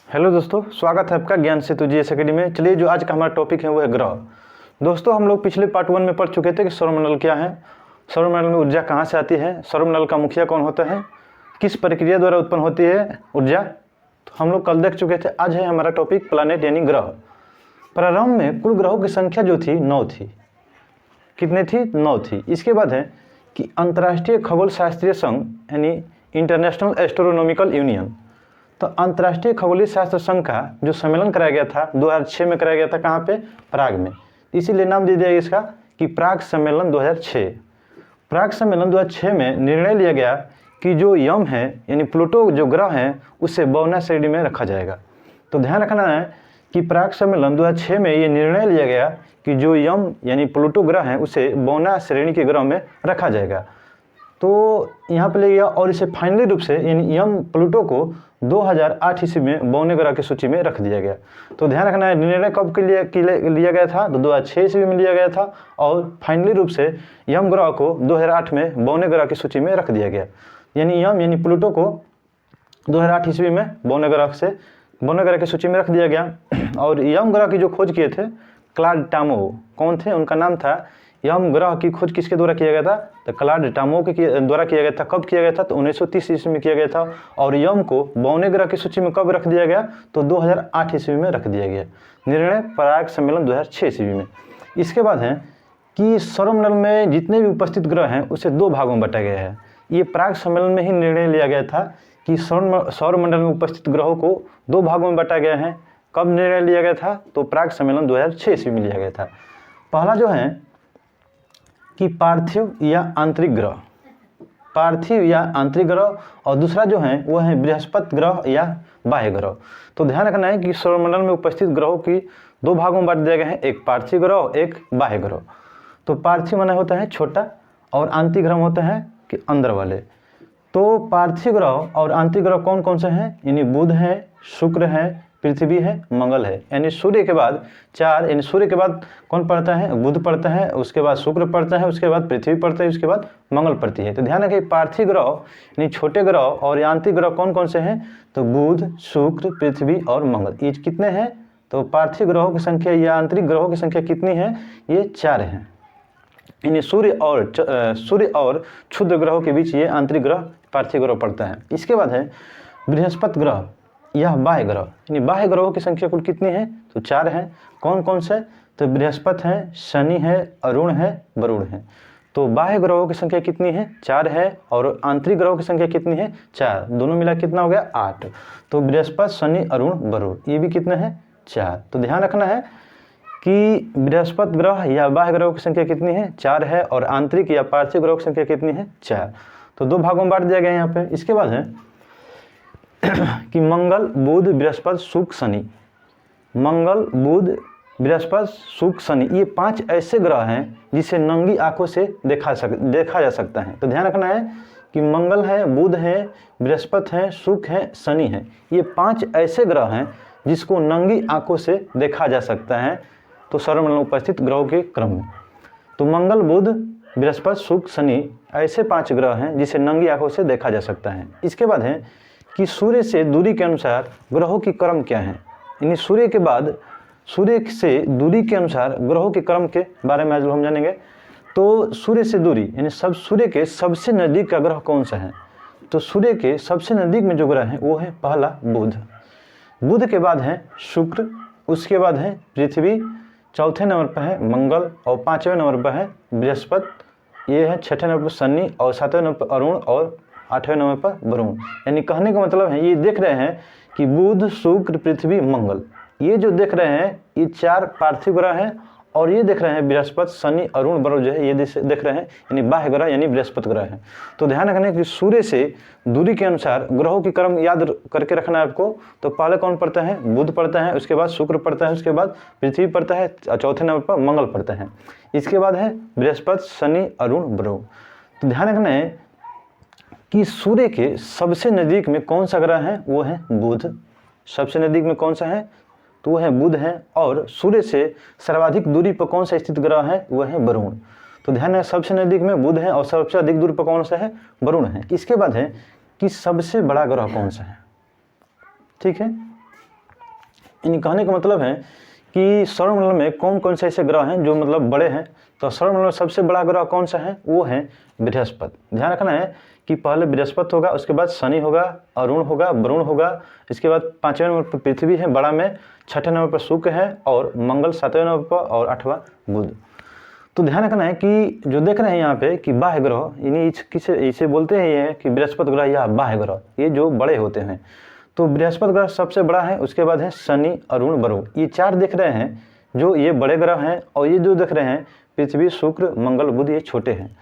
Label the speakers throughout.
Speaker 1: Hello दोस्तों, स्वागत है आपका ज्ञान सेतु जीएस अकेडमी में। चलिए, जो आज का हमारा टॉपिक है वो है ग्रह। दोस्तों, हम लोग पिछले पार्ट 1 में पढ़ चुके थे कि सौरमंडल क्या है, सौरमंडल में ऊर्जा कहाँ से आती है, सौरमंडल का मुखिया कौन होता है, किस प्रक्रिया द्वारा उत्पन्न होती है ऊर्जा। तो हम लोग कल देख चुके थे। आज है हमारा टॉपिक प्लानेट यानी ग्रह। प्रारंभ में कुल ग्रहों की संख्या जो थी 9 थी। कितनी थी? 9 थी। इसके बाद है कि अंतर्राष्ट्रीय खगोल शास्त्रीय संघ यानी इंटरनेशनल एस्ट्रोनॉमिकल यूनियन, तो अंतर्राष्ट्रीय खगोलीय शास्त्र संघ का जो सम्मेलन कराया गया था 2006 में कराया गया था। कहाँ पे? प्राग में। इसीलिए नाम दे दिया इसका कि प्राग सम्मेलन 2006। प्राग सम्मेलन 2006 में निर्णय लिया गया कि जो यम है यानी प्लूटो जो ग्रह है उसे बौना श्रेणी में रखा जाएगा। तो ध्यान रखना है कि प्राग सम्मेलन 2006 में ये निर्णय लिया गया कि जो यम यानी प्लूटो ग्रह है उसे बौना श्रेणी के ग्रह में रखा जाएगा। तो यहाँ पे ले गया और इसे फाइनली रूप से यानी यम प्लूटो को 2008 ईस्वी में बौने ग्रह की सूची में रख दिया गया। तो ध्यान रखना है, निर्णय कब के लिए लिया गया था? तो 2006 ईस्वी में लिया गया था और फाइनली रूप से यम ग्रह को 2008 में बौने ग्रह की सूची में रख दिया गया। यानी यम यानी प्लूटो को 2008 ईस्वी में बौने ग्रह की सूची में रख दिया गया। और यम ग्रह की जो खोज किए थे क्लॉड टामो, कौन थे? उनका नाम था। यम ग्रह की खोज किसके द्वारा किया गया था? तो क्लॉड टामो के द्वारा किया गया था। कब किया गया था? तो 1930 ईस्वी में किया गया था। और यम को बौने ग्रह की सूची में कब रख दिया गया? तो 2008 ईस्वी में रख दिया गया। निर्णय प्राग सम्मेलन 2006 ईस्वी में। इसके बाद है कि सौरमंडल में जितने भी उपस्थित ग्रह हैं उसे 2 भागों में बांटा गया है। ये प्राग सम्मेलन में ही निर्णय लिया गया था कि सौरमंडल में उपस्थित ग्रहों को 2 भागों में बांटा गया है। कब निर्णय लिया गया था? तो प्राग सम्मेलन 2006 ईस्वी में लिया गया था। पहला जो है कि पार्थिव या आंतरिक ग्रह, और दूसरा जो है वो है बृहस्पति ग्रह या बाह्य ग्रह। तो ध्यान रखना है कि सौरमंडल में उपस्थित ग्रहों की 2 भागों में बांट दिया गया है, एक पार्थिव ग्रह, एक बाह्य ग्रह। तो पार्थिव माने होता है छोटा और आंतरिक ग्रह होता है कि अंदर वाले। तो पार्थिव ग्रह और आंतरिक ग्रह कौन कौन से हैं? यानी बुध है, शुक्र है, पृथ्वी है, मंगल है। यानी सूर्य के बाद 4, यानी सूर्य के बाद कौन पड़ता है? बुध पड़ता है, उसके बाद शुक्र पड़ता है, उसके बाद पृथ्वी पड़ता है, उसके बाद मंगल पड़ती है। तो ध्यान रखें, पार्थिव ग्रह यानी छोटे ग्रह और आंतरिक ग्रह कौन कौन से हैं? तो बुध, शुक्र, पृथ्वी और मंगल। ये कितने हैं? तो पार्थिव ग्रहों की संख्या या आंतरिक ग्रहों की संख्या कितनी है? ये 4 हैं। यानी सूर्य और क्षुद्र ग्रहों के बीच ये आंतरिक ग्रह पार्थिव ग्रह पड़ता है। इसके बाद है बृहस्पति ग्रह, यह बाह्य ग्रह। यानी बाह्य ग्रहों की संख्या कुल कितनी है? तो 4 है। कौन कौन से? तो बृहस्पति है, शनि है, अरुण है, वरुण है। तो बाह्य ग्रहों की संख्या कितनी है? 4 है। और आंतरिक ग्रहों की संख्या कितनी है? 4। दोनों मिला कितना हो गया? 8। तो बृहस्पति, शनि, अरुण, वरुण ये भी कितने हैं? 4। तो ध्यान रखना है कि बृहस्पति ग्रह या बाह्य ग्रहों की संख्या कितनी है? 4 है। और आंतरिक या पार्थिव ग्रहों की संख्या कितनी है? 4। तो 2 भागों में बांट दिया गया यहाँ पे। इसके बाद है कि मंगल, बुध, बृहस्पति, शुक्र, शनि। मंगल, बुध, बृहस्पति, शुक्र, शनि ये 5 ऐसे ग्रह हैं जिसे नंगी आंखों से देखा जा सकता है। तो ध्यान रखना है कि मंगल है, बुध है, बृहस्पति है, शुक्र है, शनि है। ये 5 ऐसे ग्रह हैं जिसको नंगी आंखों से देखा जा सकता है। तो सौरमंडल में उपस्थित ग्रहों के क्रम में तो मंगल, बुध, बृहस्पति, शुक्र, शनि ऐसे 5 ग्रह हैं जिसे नंगी आंखों से देखा जा सकता है। इसके बाद है कि सूर्य से दूरी के अनुसार ग्रहों की क्रम क्या है। यानी सूर्य से दूरी के अनुसार ग्रहों के क्रम के बारे में आज हम जानेंगे। तो सूर्य से दूरी यानी सूर्य के सबसे नज़दीक का ग्रह कौन सा है? तो सूर्य के सबसे नज़दीक में जो ग्रह है वो है पहला बुध। बुध के बाद है शुक्र, उसके बाद है पृथ्वी, चौथे नंबर पर है मंगल और 5वें नंबर पर है बृहस्पति। ये है 6ठे नंबर पर शनि और 7वें नंबर पर अरुण और 8वें नंबर पर वरुण। यानी कहने का मतलब है ये देख रहे हैं कि बुध, शुक्र, पृथ्वी, मंगल ये जो देख रहे हैं ये 4 पार्थिव ग्रह हैं। और ये देख रहे हैं बृहस्पति, शनि, अरुण, वरुण जो है ये देख रहे हैं यानी बाह्य ग्रह यानी बृहस्पति ग्रह है। तो ध्यान रखना है कि सूर्य से दूरी के अनुसार ग्रहों की क्रम याद करके रखना है आपको। तो पहले कौन पड़ता है? बुध पड़ता है, उसके बाद शुक्र पड़ता है, उसके बाद पृथ्वी पड़ता है, चौथे नंबर पर मंगल पड़ता है। इसके बाद है बृहस्पति, शनि, अरुण, वरुण। तो ध्यान रखना है कि सूर्य के सबसे नज़दीक में कौन सा ग्रह है? वो है बुध। सबसे नज़दीक में कौन सा है? तो वो है बुध है। और सूर्य से सर्वाधिक दूरी पर कौन सा स्थित ग्रह है? वो है वरुण। तो ध्यान है सबसे नज़दीक में बुध है और सबसे अधिक दूरी पर कौन सा है? वरुण है। इसके बाद है कि सबसे बड़ा ग्रह कौन सा है? ठीक है, यानी कहने का मतलब है कि सौरमंडल में कौन कौन से ऐसे ग्रह हैं जो मतलब बड़े हैं। तो सौरमंडल में सबसे बड़ा ग्रह कौन सा है, वो है बृहस्पति। ध्यान रखना है कि पहले बृहस्पति होगा, उसके बाद शनि होगा, अरुण होगा, वरुण होगा, इसके बाद 5वें नंबर पर पृथ्वी है बड़ा में, 6ठे नंबर पर शुक्र है और मंगल 7वें नंबर पर और 8वां बुध। तो ध्यान रखना है कि जो देख रहे हैं यहाँ पे कि बाह्य ग्रह, यानी इसे बोलते हैं ये कि बृहस्पति ग्रह या बाह्य ग्रह, ये जो बड़े होते हैं। तो बृहस्पति ग्रह सबसे बड़ा है, उसके बाद है शनि, अरुण, वरुण, ये 4 देख रहे हैं जो ये बड़े ग्रह हैं। और ये जो देख रहे हैं पृथ्वी, शुक्र, मंगल, बुध, ये छोटे हैं।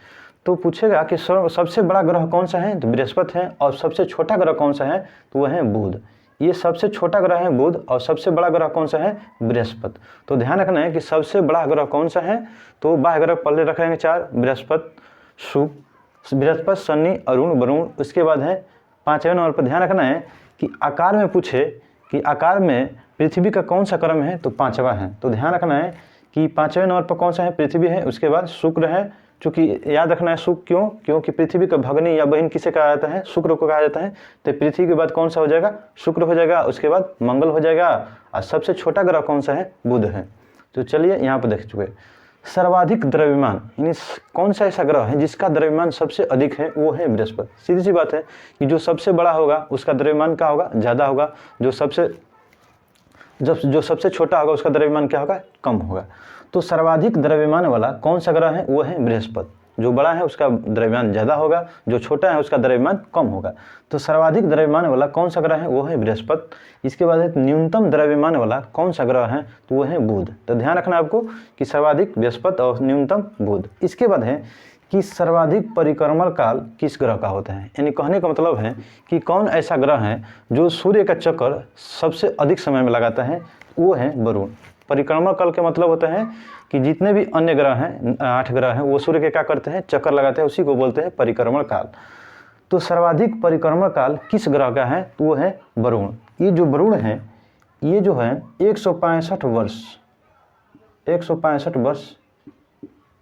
Speaker 1: तो पूछेगा कि सबसे बड़ा ग्रह कौन सा है, तो बृहस्पति है। और सबसे छोटा ग्रह कौन सा है, तो वह है बुध। ये सबसे छोटा ग्रह है बुध और सबसे बड़ा ग्रह कौन सा है, बृहस्पति। तो ध्यान रखना है कि सबसे बड़ा ग्रह कौन सा है, तो बाह्य ग्रह पहले रखेंगे 4, बृहस्पति, शनि, अरुण, वरुण। उसके बाद है 5वें नंबर पर ध्यान रखना है कि आकार में पूछे कि आकार में पृथ्वी का कौन सा क्रम है, तो 5वां है। तो ध्यान रखना है कि 5वें नंबर पर कौन सा है, पृथ्वी है, उसके बाद शुक्र है। चूँकि याद रखना है शुक्र क्यों, क्योंकि पृथ्वी का भगनी या बहन किसे कहा जाता है, शुक्र को कहा जाता है। तो पृथ्वी के बाद कौन सा हो जाएगा, शुक्र हो जाएगा, उसके बाद मंगल हो जाएगा और सबसे छोटा ग्रह कौन सा है, बुध है। तो चलिए यहाँ पर देख चुके सर्वाधिक द्रव्यमान, यानी कौन सा ऐसा ग्रह है जिसका द्रव्यमान सबसे अधिक है, वो है बृहस्पति। सीधी सी बात है कि जो सबसे बड़ा होगा उसका द्रव्यमान क्या होगा, ज़्यादा होगा। जो सबसे छोटा होगा उसका द्रव्यमान क्या होगा, कम होगा। तो सर्वाधिक द्रव्यमान वाला कौन सा ग्रह है, वो है बृहस्पति। जो बड़ा है उसका द्रव्यमान ज़्यादा होगा, जो छोटा है उसका द्रव्यमान कम होगा। तो सर्वाधिक द्रव्यमान वाला कौन सा ग्रह है, वो है बृहस्पति। इसके बाद है न्यूनतम द्रव्यमान वाला कौन सा ग्रह है, तो वो है बुध। तो ध्यान रखना आपको कि सर्वाधिक बृहस्पति और न्यूनतम बुध। इसके बाद है कि सर्वाधिक परिक्रमण काल किस ग्रह का होता है, यानी कहने का मतलब है कि कौन ऐसा ग्रह है जो सूर्य का चक्कर सबसे अधिक समय में लगाता है, वो है वरुण। परिक्रमण काल का मतलब होता है कि जितने भी अन्य ग्रह हैं, 8 ग्रह हैं, वो सूर्य के क्या करते हैं, चक्कर लगाते हैं, उसी को बोलते हैं परिक्रमण काल। तो सर्वाधिक परिक्रमण काल किस ग्रह का है, तो वो है वरुण। ये जो वरुण है, ये जो है 165 वर्ष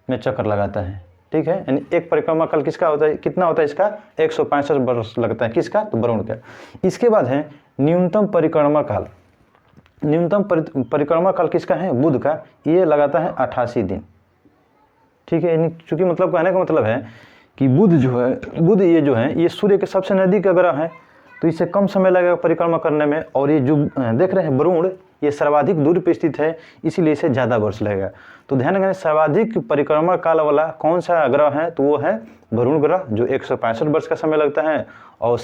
Speaker 1: में चक्कर लगाता है। ठीक है, यानी एक परिक्रमा काल किसका होता है, कितना होता है इसका, 165 वर्ष लगता है, किसका, तो वरुण का। इसके बाद है न्यूनतम परिक्रमा काल। न्यूनतम परिक्रमा काल किसका है, बुध का। ये लगाता है 88 दिन। ठीक है, यानी चूंकि मतलब कहने का मतलब है कि बुध ये जो है ये सूर्य के सबसे नज़दीक का ग्रह है, तो इससे कम समय लगेगा परिक्रमा करने में। और ये जो देख रहे हैं वरुण, ये सर्वाधिक दूर पर स्थित है, इसीलिए इसे ज़्यादा वर्ष लगेगा। तो ध्यान रखना, सर्वाधिक परिक्रमा काल वाला कौन सा ग्रह है, तो वो है वरुण ग्रह, जो 165 वर्ष का समय लगता है। और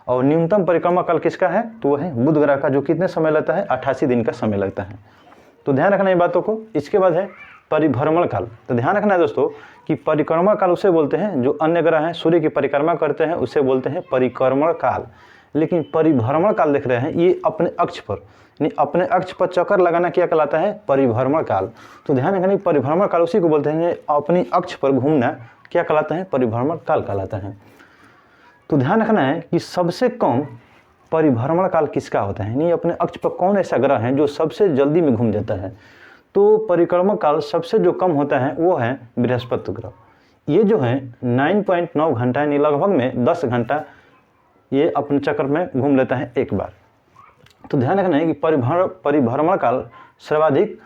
Speaker 1: और न्यूनतम परिक्रमा काल किसका है, तो वो है बुध ग्रह का, जो कितने समय लगता है, 88 दिन का समय लगता है। तो ध्यान रखना ये बातों को। इसके बाद है परिभ्रमण काल। तो ध्यान रखना है दोस्तों कि परिक्रमा काल उसे बोलते हैं जो अन्य ग्रह हैं सूर्य की परिक्रमा करते हैं, उसे बोलते हैं परिक्रमण काल। लेकिन परिभ्रमण काल देख रहे हैं, ये अपने अक्ष पर, यानी अपने अक्ष पर चक्कर लगाना क्या कहलाता है, परिभ्रमण काल। तो ध्यान रखना, परिभ्रमण काल उसी को बोलते हैं, अपनी अक्ष पर घूमना क्या कहलाता है, परिभ्रमण काल कहलाता है। तो ध्यान रखना है कि सबसे कम परिभ्रमण काल किसका होता है, यानी अपने अक्ष पर कौन ऐसा ग्रह है जो सबसे जल्दी में घूम जाता है। तो परिक्रमण काल सबसे जो कम होता है वो है बृहस्पति ग्रह। ये जो है 9.9 घंटा, यानी लगभग में 10 घंटा ये अपने चक्कर में घूम लेता है एक बार। तो ध्यान रखना है कि परिभ्रमण काल सर्वाधिक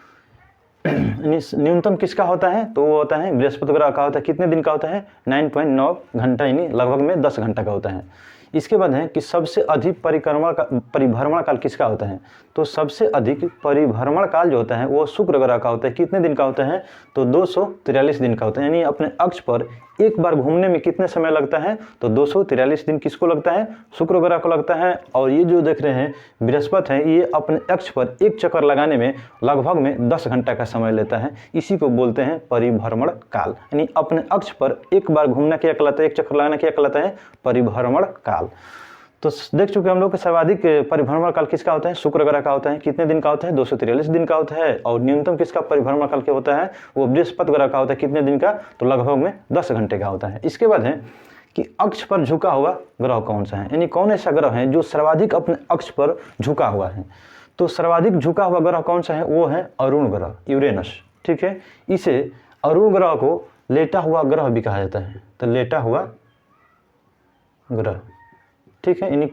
Speaker 1: न्यूनतम किसका होता है, तो वो होता है बृहस्पति ग्रह का होता है। कितने दिन का होता है, 9.9 घंटा, यानी लगभग में 10 घंटा का होता है। इसके बाद है कि सबसे अधिक परिभ्रमण काल किसका होता है, तो सबसे अधिक परिभ्रमण काल जो होता है वो शुक्र ग्रह का होता है। कितने दिन का होता है, तो 243 दिन का होता है। यानी अपने अक्ष पर एक बार घूमने में कितने समय लगता है, तो 243 दिन किसको लगता है, शुक्र ग्रह को लगता है। और ये जो देख रहे हैं बृहस्पति है, ये अपने अक्ष पर एक चक्कर लगाने में लगभग में 10 घंटा का समय लेता है। इसी को बोलते हैं परिभ्रमण काल, यानी अपने अक्ष पर एक बार घूमना क्या कहलाता है, एक चक्कर लगाना क्या कहलाता है, परिभ्रमण काल। तो देख चुके हम लोग कि सर्वाधिक परिभ्रमण काल किसका होता है, शुक्र ग्रह का होता है। कितने दिन का होता है, 243 दिन का होता है। और न्यूनतम किसका परिभ्रमण काल क्या होता है, वो बृहस्पति ग्रह का होता है। कितने दिन का, तो लगभग में 10 घंटे का होता है। इसके बाद है कि अक्ष पर झुका हुआ ग्रह कौन सा है, यानी कौन ऐसा ग्रह है जो सर्वाधिक अपने अक्ष पर झुका हुआ है। तो सर्वाधिक झुका हुआ ग्रह कौन सा है, वो है अरुण ग्रह, यूरेनस। ठीक है, इसे अरुण ग्रह को लेटा हुआ ग्रह भी कहा जाता है। तो लेटा हुआ ग्रह, ठीक है। यानी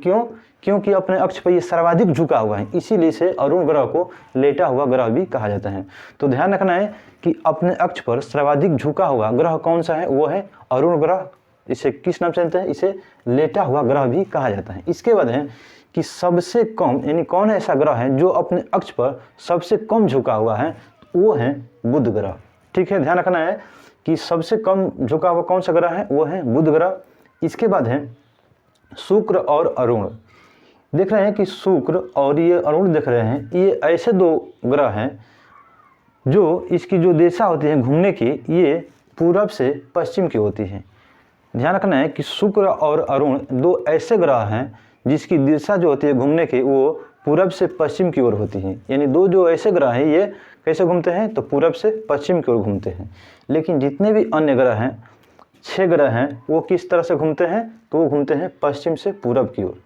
Speaker 1: क्योंकि अपने अक्ष पर ये सर्वाधिक झुका हुआ है, इसीलिए इसे अरुण ग्रह को लेटा हुआ ग्रह भी कहा जाता है। तो ध्यान रखना है कि अपने अक्ष पर सर्वाधिक झुका हुआ ग्रह कौन सा है, वो है अरुण ग्रह। इसे किस नाम से जानते हैं, इसे लेटा हुआ ग्रह भी कहा जाता है। इसके बाद है कि सबसे कम, यानी कौन ऐसा ग्रह है जो अपने अक्ष पर सबसे कम झुका हुआ है, वो है बुध ग्रह। ठीक है, ध्यान रखना है कि सबसे कम झुका हुआ कौन सा ग्रह है, वो है बुध ग्रह। इसके बाद है शुक्र और अरुण। देख रहे हैं कि शुक्र और ये अरुण देख रहे हैं, ये ऐसे दो ग्रह हैं जो इसकी जो दिशा होती है घूमने की, ये पूरब से पश्चिम की होती है। ध्यान रखना है कि शुक्र और अरुण दो ऐसे ग्रह हैं जिसकी दिशा जो होती है घूमने की, वो पूरब से पश्चिम की ओर होती है। यानी दो जो ऐसे ग्रह हैं, ये कैसे घूमते हैं, तो पूरब से पश्चिम की ओर घूमते हैं। लेकिन जितने भी अन्य ग्रह हैं, 6 ग्रह हैं, वो किस तरह से घूमते हैं, तो वो घूमते हैं पश्चिम से पूरब की ओर।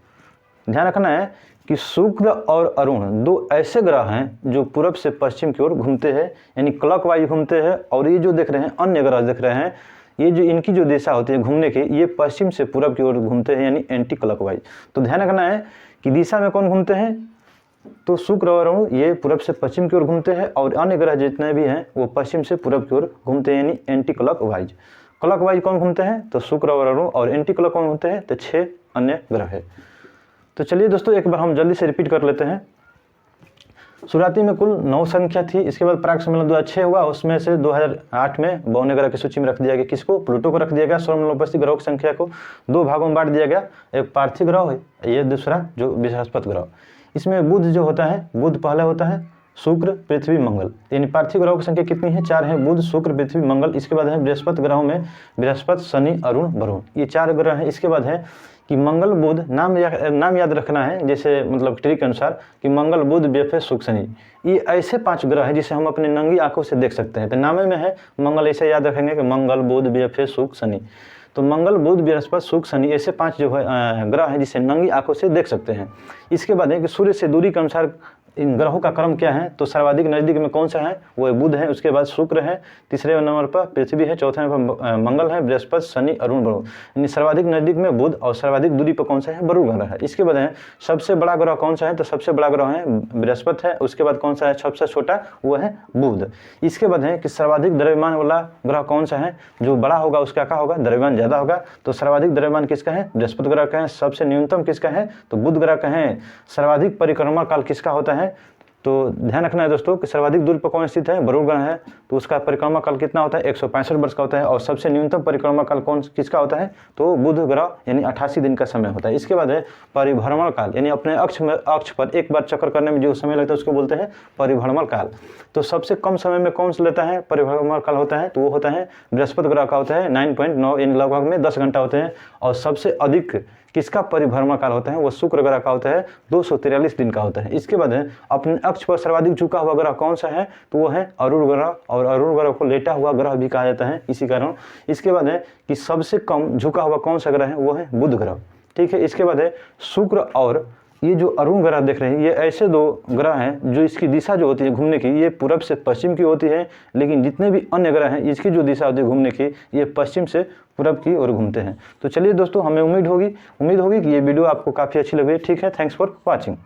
Speaker 1: ध्यान रखना है कि शुक्र और अरुण दो ऐसे ग्रह हैं जो पूरब से पश्चिम की ओर घूमते हैं, यानी क्लॉकवाइज घूमते हैं। और ये जो देख रहे हैं अन्य ग्रह देख रहे हैं, ये जो इनकी जो दिशा होती है घूमने की, ये पश्चिम से पूरब की ओर घूमते हैं, यानी एंटी क्लॉकवाइज। तो ध्यान रखना है कि दिशा में कौन घूमते हैं, तो शुक्र और अरुण ये पूरब से पश्चिम की ओर घूमते हैं, और अन्य ग्रह जितने भी हैं वो पश्चिम से पूरब की ओर घूमते हैं, यानी एंटी क्लॉकवाइज। क्लॉकवाइज कौन घूमते हैं, तो शुक्र और अरुण, और एंटी क्लॉक कौन घूमते हैं, तो 6 अन्य ग्रह है। तो चलिए दोस्तों एक बार हम जल्दी से रिपीट कर लेते हैं। शुरुआती में कुल 9 संख्या थी, इसके बाद प्राक सम्मेलन 2006 हुआ, उसमें से 2008 में 52 ग्रह की सूची में रख दिया गया। किसको, प्लूटो को रख दिया गया। सौरमंडल में उपस्थित ग्रहों की संख्या को 2 भागों में बांट दिया गया, एक पार्थिव ग्रह है, ये दूसरा जो बृहस्पति ग्रह। इसमें बुध जो होता है, बुध पहला होता है, शुक्र, पृथ्वी, मंगल। यानी पार्थिव ग्रहों की संख्या कितनी है, 4 है, बुध, शुक्र, पृथ्वी, मंगल। इसके बाद है बृहस्पति ग्रहों में बृहस्पति, शनि, अरुण, वरुण, ये 4 ग्रह हैं। इसके बाद है कि मंगल, बुध, नाम याद रखना है, जैसे मतलब ट्री के अनुसार कि मंगल, बुध, बृहस्पति, शुक्र, शनि, ये ऐसे 5 ग्रह हैं जिसे हम अपनी नंगी आंखों से देख सकते हैं। तो नाम में है मंगल, ऐसे याद रखेंगे कि मंगल, बुध, बृहस्पति, शुक्र, शनि। तो मंगल, बुध, बृहस्पति, शुक्र, शनि, ऐसे 5 जो है ग्रह हैं जिसे नंगी आंखों से देख सकते हैं। इसके बाद है कि सूर्य से दूरी के अनुसार इन ग्रहों का क्रम क्या है, तो सर्वाधिक नज़दीक में कौन सा है, वो बुध है, उसके बाद शुक्र है, तीसरे नंबर पर पृथ्वी है, चौथे नंबर पर मंगल है, बृहस्पति, शनि, अरुण, वरुण। यानी सर्वाधिक नज़दीक में बुध, और सर्वाधिक दूरी पर कौन सा है, वरुण ग्रह है। इसके बाद है सबसे बड़ा ग्रह कौन सा है, तो सबसे बड़ा ग्रह है बृहस्पति है। उसके बाद कौन सा है सबसे छोटा, वो है बुध। इसके बाद है कि सर्वाधिक द्रव्यमान वाला ग्रह कौन सा है, जो बड़ा होगा उसका क्या होगा, द्रव्यमान ज़्यादा होगा। तो सर्वाधिक द्रव्यमान किसका है, बृहस्पति ग्रह का है। सबसे न्यूनतम किसका है, तो बुध ग्रह का है। सर्वाधिक परिक्रमा काल किसका होता है, तो ध्यान रखना है दोस्तों कि सर्वाधिक दूरी पर कौन स्थित है, वरुण ग्रह है, तो उसका परिक्रमा काल कितना होता है, 165 वर्ष का होता है। और सबसे न्यूनतम परिक्रमा काल कौन किसका होता है, तो बुध ग्रह, यानी 88 दिन का समय होता है। इसके बाद है परिभ्रमण काल, यानी अपने अक्ष पर एक बार चक्कर करने में जो समय लगता है उसको बोलते हैं परिभ्रमण काल। तो सबसे कम समय में कौन सा लेता है परिभ्रमण काल होता है, तो वो होता है बृहस्पति ग्रह का होता है 9.9, यानी लगभग में 10 घंटा होते हैं। और सबसे अधिक किसका परिभ्रमण काल होता है, वो शुक्र ग्रह का होता है, 243 दिन का होता है। इसके बाद है अपने अक्ष पर सर्वाधिक झुका हुआ ग्रह कौन सा है, तो वो है अरुण ग्रह, और अरुण ग्रह को लेटा हुआ ग्रह भी कहा जाता है इसी कारण। इसके बाद है कि सबसे कम झुका हुआ कौन सा ग्रह है, वो है बुध ग्रह। ठीक है, इसके बाद है शुक्र और ये जो अरुण ग्रह देख रहे हैं, ये ऐसे 2 ग्रह हैं जो इसकी दिशा जो होती है घूमने की, ये पूरब से पश्चिम की होती है। लेकिन जितने भी अन्य ग्रह हैं इसकी जो दिशा होती है घूमने की, ये पश्चिम से पूरब की ओर घूमते हैं। तो चलिए दोस्तों, हमें उम्मीद होगी कि ये वीडियो आपको काफ़ी अच्छी लगी। ठीक है, थैंक्स फॉर वॉचिंग।